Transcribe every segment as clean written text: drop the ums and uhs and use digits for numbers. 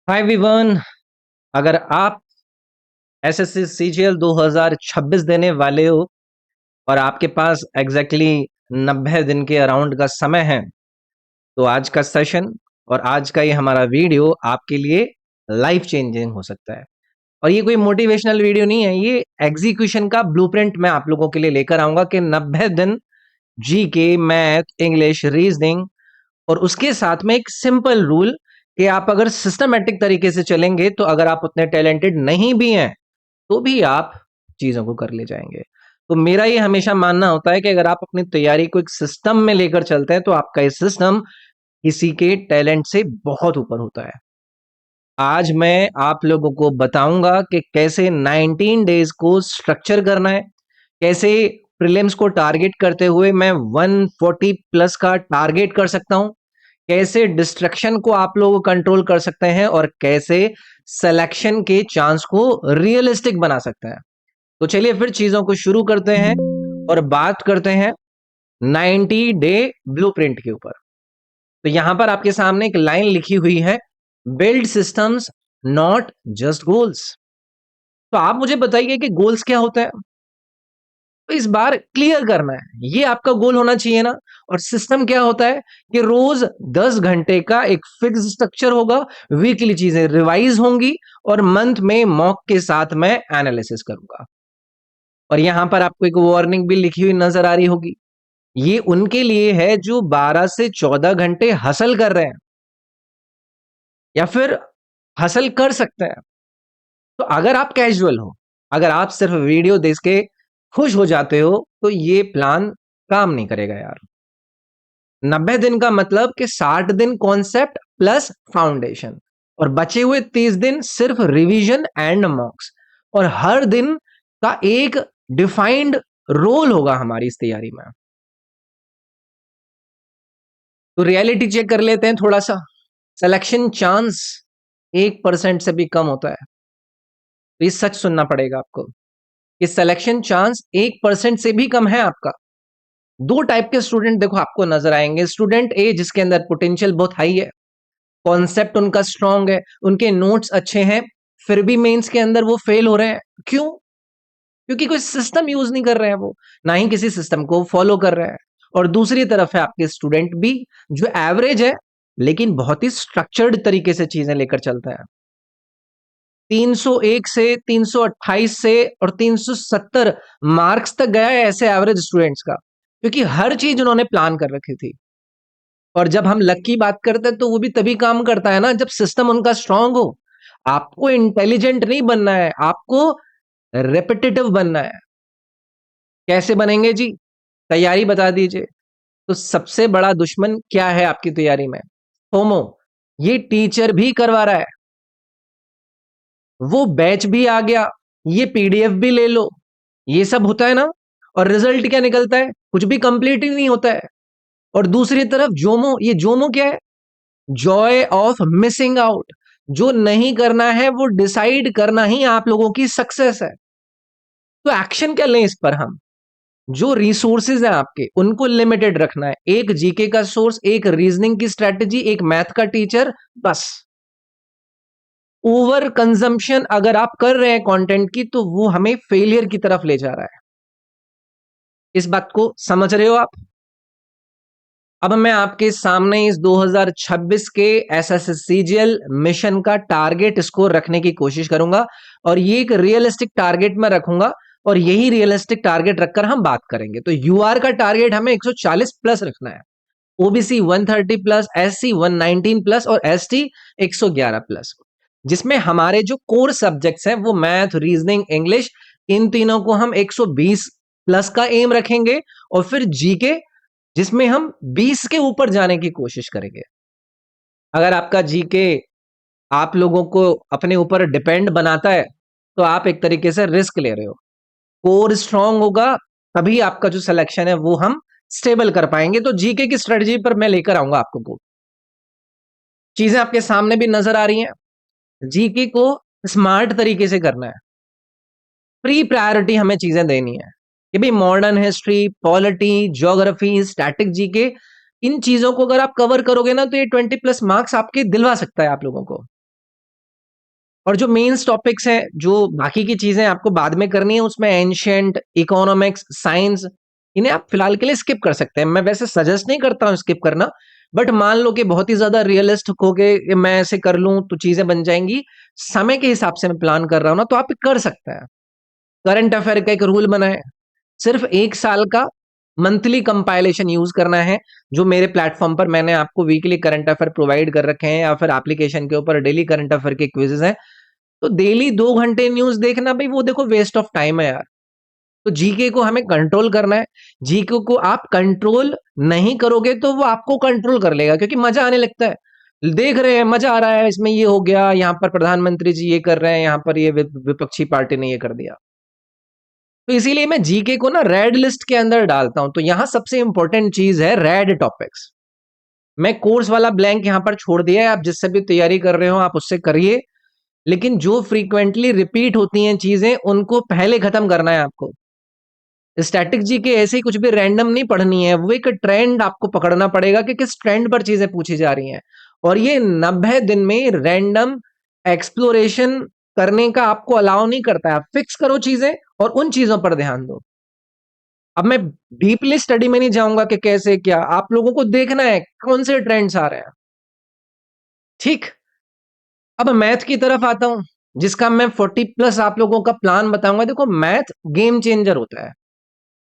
हाय Vivian. अगर आप SSC CGL 2026 देने वाले हो और आपके पास एग्जैक्टली 90 दिन के अराउंड का समय है, तो आज का सेशन और आज का ये हमारा वीडियो आपके लिए लाइफ चेंजिंग हो सकता है। और ये कोई मोटिवेशनल वीडियो नहीं है, ये एग्जीक्यूशन का ब्लूप्रिंट मैं आप लोगों के लिए लेकर आऊंगा कि 90 दिन जीके, मैथ, इंग्लिश, रीजनिंग और उसके साथ में एक सिंपल रूल कि आप अगर सिस्टमेटिक तरीके से चलेंगे तो अगर आप उतने टैलेंटेड नहीं भी हैं तो भी आप चीजों को कर ले जाएंगे। तो मेरा ये हमेशा मानना होता है कि अगर आप अपनी तैयारी को एक सिस्टम में लेकर चलते हैं तो आपका ये सिस्टम किसी के टैलेंट से बहुत ऊपर होता है। आज मैं आप लोगों को बताऊंगा कि कैसे 19 डेज को स्ट्रक्चर करना है, कैसे प्रीलिम्स को टारगेट करते हुए मैं 140 प्लस का टारगेट कर सकता हूं, कैसे डिस्ट्रक्शन को आप लोग कंट्रोल कर सकते हैं और कैसे सिलेक्शन के चांस को रियलिस्टिक बना सकते हैं। तो चलिए फिर चीजों को शुरू करते हैं और बात करते हैं 90 डे ब्लूप्रिंट के ऊपर। तो यहां पर आपके सामने एक लाइन लिखी हुई है, build systems not just goals. तो आप मुझे बताइए कि गोल्स क्या होता है। तो इस बार क्लियर करना है, ये आपका गोल होना चाहिए ना। और सिस्टम क्या होता है कि रोज 10 घंटे का एक फिक्स स्ट्रक्चर होगा, वीकली चीजें रिवाइज होंगी और मंथ में मॉक के साथ मैं एनालिसिस करूंगा। और यहां पर आपको एक वार्निंग भी लिखी हुई नजर आ रही होगी, ये उनके लिए है जो 12 से 14 घंटे हसल कर रहे हैं या फिर हसल कर सकते हैं। तो अगर आप कैजुअल हो, अगर आप सिर्फ वीडियो देख के खुश हो जाते हो, तो ये प्लान काम नहीं करेगा यार। 90 दिन का मतलब कि 60 दिन कॉन्सेप्ट प्लस फाउंडेशन और बचे हुए 30 दिन सिर्फ रिवीजन एंड मॉक्स। और हर दिन का एक डिफाइंड रोल होगा हमारी इस तैयारी में। तो रियलिटी चेक कर लेते हैं थोड़ा सा। सिलेक्शन चांस 1% से भी कम होता है। तो ये सच सुनना पड़ेगा आपको कि सिलेक्शन चांस 1% से भी कम है आपका। दो टाइप के स्टूडेंट देखो आपको नजर आएंगे। स्टूडेंट ए जिसके अंदर पोटेंशियल बहुत हाई है, कॉन्सेप्ट उनका स्ट्रांग है, उनके नोट्स अच्छे हैं, फिर भी मेंस के अंदर वो फेल हो रहे हैं। क्यों? क्योंकि कोई सिस्टम यूज नहीं कर रहे हैं, वो ना ही किसी सिस्टम को फॉलो कर रहे हैं। और दूसरी तरफ है आपके स्टूडेंट बी जो एवरेज है लेकिन बहुत ही स्ट्रक्चर्ड तरीके से चीजें लेकर चलता है। 301 से 328 से और 370 मार्क्स तक गया है ऐसे एवरेज स्टूडेंट्स का, क्योंकि हर चीज उन्होंने प्लान कर रखी थी। और जब हम लक की बात करते हैं तो वो भी तभी काम करता है ना जब सिस्टम उनका स्ट्रांग हो। आपको इंटेलिजेंट नहीं बनना है, आपको रेपिटेटिव बनना है। कैसे बनेंगे जी? तैयारी बता दीजिए। तो सबसे बड़ा दुश्मन क्या है आपकी तैयारी में? फोमो। ये टीचर भी करवा रहा है, वो बैच भी आ गया, ये पीडीएफ भी ले लो, ये सब होता है ना। और रिजल्ट क्या निकलता है? कुछ भी कंप्लीट ही नहीं होता है। और दूसरी तरफ जोमो, ये जोमो क्या है? Joy of missing out. जो नहीं करना है वो डिसाइड करना ही आप लोगों की सक्सेस है। तो एक्शन क्या लें इस पर हम? जो रिसोर्सेज हैं आपके उनको लिमिटेड रखना है। एक जीके का सोर्स, एक रीजनिंग की स्ट्रेटेजी, एक मैथ का टीचर, बस। ओवर कंजम्पशन अगर आप कर रहे हैं कंटेंट की तो वो हमें फेलियर की तरफ ले जा रहा है। इस बात को समझ रहे हो आप? अब मैं आपके सामने इस 2026 के एसएससीजीएल मिशन का टारगेट स्कोर रखने की कोशिश करूंगा और ये एक रियलिस्टिक टारगेट मैं रखूंगा और यही रियलिस्टिक टारगेट रखकर हम बात करेंगे। तो यूआर का टारगेट हमें 140 प्लस रखना है, ओबीसी 130 प्लस, एससी 119 प्लस और एसटी 111 प्लस, जिसमें हमारे जो कोर सब्जेक्ट्स हैं वो मैथ, रीजनिंग, इंग्लिश, इन तीनों को हम 120 प्लस का एम रखेंगे। और फिर जीके जिसमें हम 20 के ऊपर जाने की कोशिश करेंगे। अगर आपका जीके आप लोगों को अपने ऊपर डिपेंड बनाता है तो आप एक तरीके से रिस्क ले रहे हो। कोर स्ट्रांग होगा तभी आपका जो सिलेक्शन है वो हम स्टेबल कर पाएंगे। तो जीके की स्ट्रेटजी पर मैं लेकर आऊंगा आपको को चीजें आपके सामने भी नजर आ रही हैं। जीके को स्मार्ट तरीके से करना है, प्री प्रायोरिटी हमें चीजें देनी है कि भाई modern history, polity, geography, static GK, इन चीजों को अगर आप कवर करोगे ना तो ये 20 प्लस मार्क्स आपके दिलवा सकता है आप लोगों को। और जो मेंस टॉपिक्स हैं, जो बाकी की चीजें आपको बाद में करनी है, उसमें एंशिएंट, इकोनॉमिक्स, साइंस, इन्हें आप फिलहाल के लिए स्किप कर सकते हैं। मैं वैसे सजेस्ट नहीं करता हूँ स्किप करना, बट मान लो कि बहुत ही ज्यादा रियलिस्टिक हो के कि मैं ऐसे कर लूं तो चीजें बन जाएंगी, समय के हिसाब से मैं प्लान कर रहा हूं ना, तो आप कर सकते हैं। करंट अफेयर का एक रूल बना है, सिर्फ 1 साल का मंथली कंपाइलेशन यूज करना है। जो मेरे प्लेटफॉर्म पर मैंने आपको वीकली करंट अफेयर प्रोवाइड कर रखे हैं, या फिर एप्लीकेशन के ऊपर डेली करंट अफेयर के क्विजेज हैं, तो डेली 2 घंटे न्यूज देखना, भाई वो देखो वेस्ट ऑफ टाइम है यार। तो जीके को हमें कंट्रोल करना है। जीके को आप कंट्रोल नहीं करोगे तो वो आपको कंट्रोल कर लेगा, क्योंकि मजा आने लगता है। देख रहे हैं मजा आ रहा है, इसमें ये हो गया, यहाँ पर प्रधानमंत्री जी ये कर रहे हैं, यहाँ पर ये विपक्षी पार्टी ने ये कर दिया। तो इसीलिए मैं जीके को ना रेड लिस्ट के अंदर डालता हूं। तो यहां सबसे इंपॉर्टेंट चीज है रेड टॉपिक्स। मैं कोर्स वाला ब्लैंक यहां पर छोड़ दिया है, आप जिससे भी तैयारी कर रहे हो आप उससे करिए, लेकिन जो फ्रीक्वेंटली रिपीट होती हैं चीजें उनको पहले खत्म करना है आपको। स्टैटिक जी के ऐसे ही कुछ भी रैंडम नहीं पढ़नी है, वो एक ट्रेंड आपको पकड़ना पड़ेगा कि किस ट्रेंड पर चीजें पूछी जा रही हैं। और ये 90 दिन में रैंडम एक्सप्लोरेशन करने का आपको अलाउ नहीं करता है। आप फिक्स करो चीजें और उन चीजों पर ध्यान दो। अब मैं डीपली स्टडी में नहीं जाऊंगा कि कैसे क्या, आप लोगों को देखना है कौन से ट्रेंड्स आ रहे हैं। ठीक। अब मैथ की तरफ आता हूं, जिसका मैं 40+ आप लोगों का प्लान बताऊंगा। देखो मैथ गेम चेंजर होता है।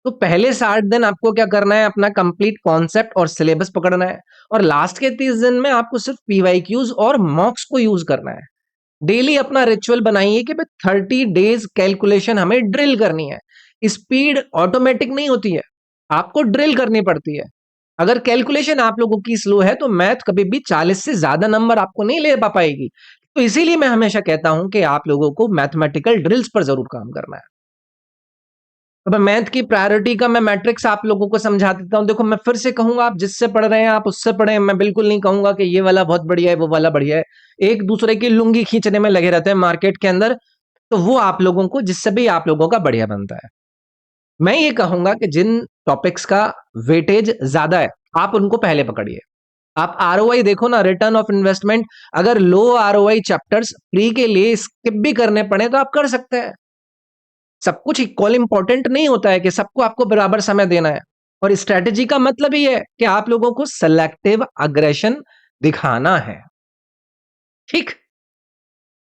तो पहले 60 दिन आपको क्या करना है, अपना कंप्लीट कॉन्सेप्ट और सिलेबस पकड़ना है, और लास्ट के 30 दिन में आपको सिर्फ पीवाईक्यूज और मॉक्स को यूज करना है। डेली अपना रिचुअल बनाइए कि भाई 30 डेज कैलकुलेशन हमें ड्रिल करनी है। स्पीड ऑटोमेटिक नहीं होती है, आपको ड्रिल करनी पड़ती है। अगर कैलकुलेशन आप लोगों की स्लो है तो मैथ कभी भी 40 से ज्यादा नंबर आपको नहीं ले पा पाएगी। तो इसीलिए मैं हमेशा कहता हूं कि आप लोगों को मैथमेटिकल ड्रिल्स पर जरूर काम करना है। अब मैथ की प्रायोरिटी का मैं मैट्रिक्स आप लोगों को समझा देता हूं। देखो मैं फिर से कहूंगा, आप जिससे पढ़ रहे हैं आप उससे पढ़ें। मैं बिल्कुल नहीं कहूंगा कि ये वाला बहुत बढ़िया है वो वाला बढ़िया है। एक दूसरे की लुंगी खींचने में लगे रहते हैं मार्केट के अंदर, तो वो आप लोगों को, जिससे भी आप लोगों का बढ़िया बनता है। मैं ये कहूंगा कि जिन टॉपिक्स का वेटेज ज्यादा है आप उनको पहले पकड़िए। आप आरओआई देखो ना, रिटर्न ऑफ इन्वेस्टमेंट, अगर लो आरओआई चैप्टर्स प्री के लिए स्किप भी करने पड़े तो आप कर सकते हैं। सब कुछ इक्वल इंपॉर्टेंट नहीं होता है कि सबको आपको बराबर समय देना है। और स्ट्रेटेजी का मतलब ही है कि आप लोगों को सेलेक्टिव अग्रेशन दिखाना है। ठीक।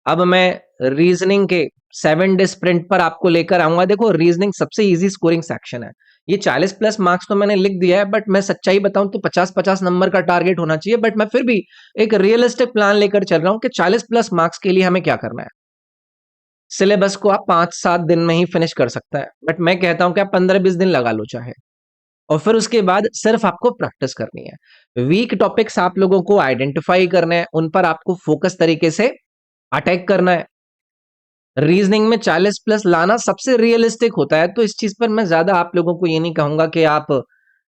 अब मैं रीजनिंग के 7 डे स्प्रिंट पर आपको लेकर आऊंगा। देखो रीजनिंग सबसे इजी स्कोरिंग सेक्शन है। ये 40+ मार्क्स तो मैंने लिख दिया है, बट मैं सच्चाई बताऊं तो 50-50 नंबर का टारगेट होना चाहिए। बट मैं फिर भी एक रियलिस्टिक प्लान लेकर चल रहा हूं कि 40+ मार्क्स के लिए हमें क्या करना है। सिलेबस को आप 5-7 दिन में ही फिनिश कर सकता है, बट मैं कहता हूं कि आप 15-20 दिन लगा लो चाहे, और फिर उसके बाद सिर्फ आपको प्रैक्टिस करनी है। वीक टॉपिक्स आप लोगों को आइडेंटिफाई करने हैं, उन पर आपको फोकस तरीके से अटैक करना है। रीजनिंग में 40+ लाना सबसे रियलिस्टिक होता है, तो इस चीज पर मैं ज्यादा आप लोगों को ये नहीं कहूंगा कि आप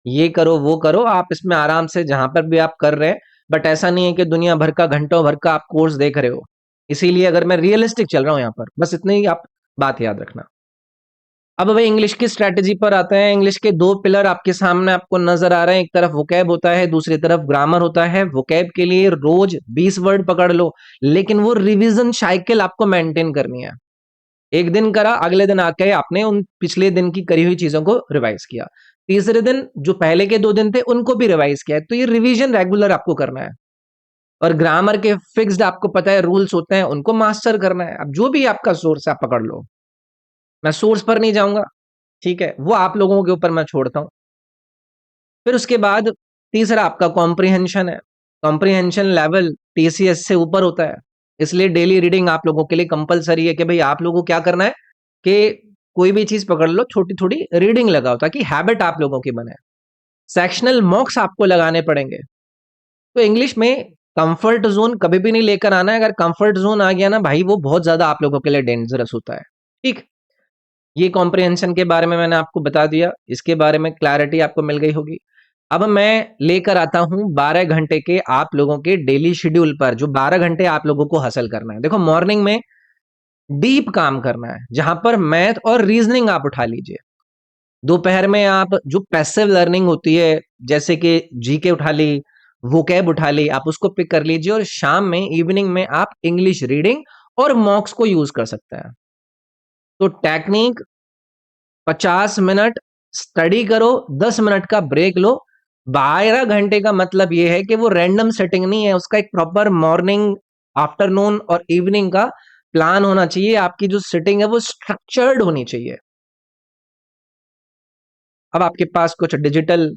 ये करो वो करो। आप इसमें आराम से जहां पर भी आप कर रहे हैं, बट ऐसा नहीं है कि दुनिया भर का घंटों भर का आप कोर्स देख रहे हो। इसीलिए अगर मैं रियलिस्टिक चल रहा हूं यहाँ पर, बस इतनी ही आप बात याद रखना। अब वही इंग्लिश की स्ट्रेटेजी पर आते हैं। इंग्लिश के 2 पिलर आपके सामने आपको नजर आ रहे हैं। एक तरफ वोकैब होता है, दूसरी तरफ ग्रामर होता है। वोकैब के लिए रोज 20 वर्ड पकड़ लो, लेकिन वो रिवीजन साइकिल आपको मेंटेन करनी है। एक दिन करा, अगले दिन आके आपने उन पिछले दिन की करी हुई चीजों को रिवाइज किया। तीसरे दिन जो पहले के 2 दिन थे उनको भी रिवाइज किया। तो ये रिवीजन रेगुलर आपको करना है। और ग्रामर के फिक्स्ड आपको पता है रूल्स होते हैं, उनको मास्टर करना है। अब जो भी आपका सोर्स है आप पकड़ लो, मैं सोर्स पर नहीं जाऊंगा, ठीक है, वो आप लोगों के ऊपर मैं छोड़ता हूं। फिर उसके बाद तीसरा आपका कॉम्प्रिहेंशन है। कॉम्प्रिहेंशन लेवल टीसीएस से ऊपर होता है, इसलिए डेली रीडिंग आप लोगों के लिए कंपलसरी है। कि भाई आप लोगों को क्या करना है कि कोई भी चीज पकड़ लो, छोटी थोड़ी रीडिंग लगाओ, ताकि हैबिट आप लोगों की बने। सेक्शनल मॉक्स आपको लगाने पड़ेंगे। तो इंग्लिश में कंफर्ट जोन कभी भी नहीं लेकर आना है। अगर कंफर्ट जोन आ गया ना भाई, वो बहुत ज्यादा आप लोगों के लिए डेंजरस होता है। ठीक। ये कॉम्प्रिहेंशन के बारे में मैंने आपको बता दिया, इसके बारे में क्लैरिटी आपको मिल गई होगी। अब मैं लेकर आता हूं 12 घंटे के आप लोगों के डेली शेड्यूल पर, जो 12 घंटे आप लोगों को हासिल करना है। देखो मॉर्निंग में डीप काम करना है, जहां पर मैथ और रीजनिंग आप उठा लीजिए। दोपहर में आप जो पैसिव लर्निंग होती है, जैसे कि जीके उठा ली, वोकैब उठा ली, आप उसको पिक कर लीजिए। और शाम में, इवनिंग में आप इंग्लिश रीडिंग और मॉक्स को यूज कर सकता है। तो टेक्निक 50 मिनट स्टडी करो, 10 मिनट का ब्रेक लो। 12 घंटे का मतलब यह है कि वो रैंडम सेटिंग नहीं है, उसका एक प्रॉपर मॉर्निंग, आफ्टरनून और इवनिंग का प्लान होना चाहिए। आपकी जो सिटिंग है वो स्ट्रक्चर्ड होनी चाहिए। अब आपके पास कुछ डिजिटल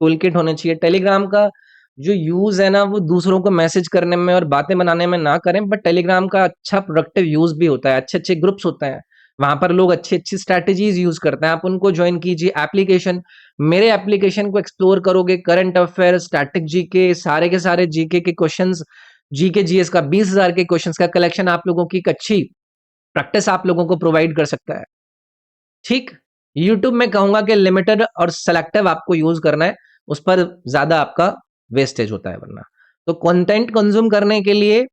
टूल किट होने चाहिए। टेलीग्राम का जो यूज है ना, वो दूसरों को मैसेज करने में और बातें बनाने में ना करें, बट टेलीग्राम का अच्छा प्रोडक्टिव यूज भी होता है। अच्छे अच्छे ग्रुप्स होते हैं, वहां पर लोग अच्छी अच्छी स्ट्रैटेजीज यूज करते हैं, आप उनको ज्वाइन कीजिए। एप्लीकेशन, मेरे एप्लीकेशन को एक्सप्लोर करोगे, करंट अफेयर, स्टैटिक जीके, सारे के सारे जीके के क्वेश्चंस, जीके जीएस का 20,000 के क्वेश्चंस का कलेक्शन आप लोगों की एक अच्छी प्रैक्टिस आप लोगों को प्रोवाइड कर सकता है। ठीक। यूट्यूब में कहूंगा कि लिमिटेड और सेलेक्टिव आपको यूज करना है, उस पर ज्यादा आपका वेस्टेज होता है वरना। तो कंटेंट कंज्यूम करने के लिए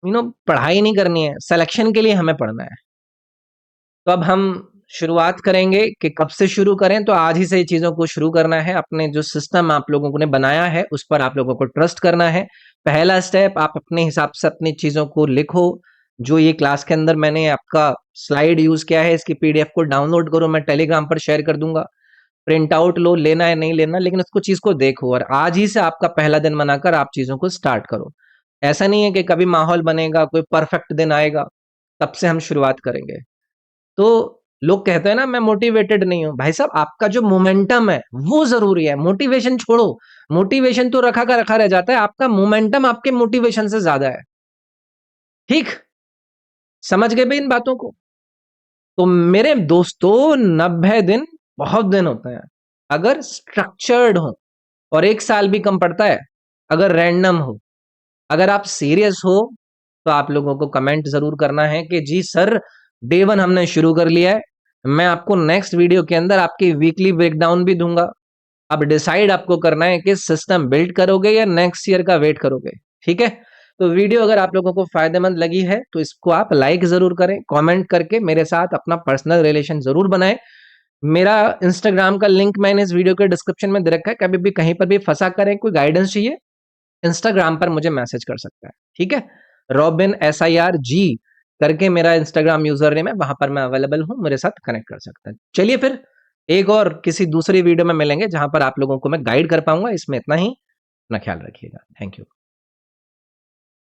पढ़ाई नहीं करनी है, सिलेक्शन के लिए हमें पढ़ना है। तो अब हम शुरुआत करेंगे कि कब से शुरू करें। तो आज ही से ये चीजों को शुरू करना है। अपने जो सिस्टम आप लोगों ने बनाया है उस पर आप लोगों को ट्रस्ट करना है। पहला स्टेप, आप अपने हिसाब से अपनी चीजों को लिखो। जो ये क्लास के अंदर मैंने आपका स्लाइड यूज किया है, इसकी पीडीएफ को डाउनलोड करो, मैं टेलीग्राम पर शेयर कर दूंगा। प्रिंट आउट लो, लेना है नहीं लेना, लेकिन उसको चीज को देखो और आज ही से आपका पहला दिन बनाकर आप चीजों को स्टार्ट करो। ऐसा नहीं है कि कभी माहौल बनेगा, कोई परफेक्ट दिन आएगा तब से हम शुरुआत करेंगे। तो लोग कहते हैं ना मैं मोटिवेटेड नहीं हूं, भाई साहब आपका जो मोमेंटम है वो जरूरी है। मोटिवेशन छोड़ो, मोटिवेशन तो रखा का रखा रह जाता है, आपका मोमेंटम आपके मोटिवेशन से ज्यादा है। ठीक, समझ गए भाई इन बातों को? तो मेरे दोस्तों, 90 दिन बहुत दिन होते हैं अगर स्ट्रक्चर्ड हो, और 1 साल भी कम पड़ता है अगर रैंडम हो। अगर आप सीरियस हो तो आप लोगों को कमेंट जरूर करना है कि जी सर, डे 1 हमने शुरू कर लिया है। मैं आपको नेक्स्ट वीडियो के अंदर आपकी वीकली ब्रेकडाउन भी दूंगा। अब डिसाइड आपको करना है कि सिस्टम बिल्ड करोगे या नेक्स्ट ईयर का वेट करोगे। ठीक है? तो वीडियो अगर आप लोगों को फायदेमंद लगी है तो इसको आप लाइक जरूर करें, कमेंट करके मेरे साथ अपना पर्सनल रिलेशन जरूर बनाएं। मेरा इंस्टाग्राम का लिंक मैंने इस वीडियो के डिस्क्रिप्शन में दे रखा है। कभी भी कहीं पर भी फंसा करें, कोई गाइडेंस चाहिए, इंस्टाग्राम पर मुझे मैसेज कर सकता है। ठीक है? रॉबिन SIRG करके मेरा इंस्टाग्राम यूजर नेम है, वहां पर मैं अवेलेबल हूं, मेरे साथ कनेक्ट कर सकता है। चलिए फिर एक और किसी दूसरी वीडियो में मिलेंगे जहां पर आप लोगों को मैं गाइड कर पाऊंगा। इसमें इतना ही, अपना ख्याल रखिएगा। Thank you.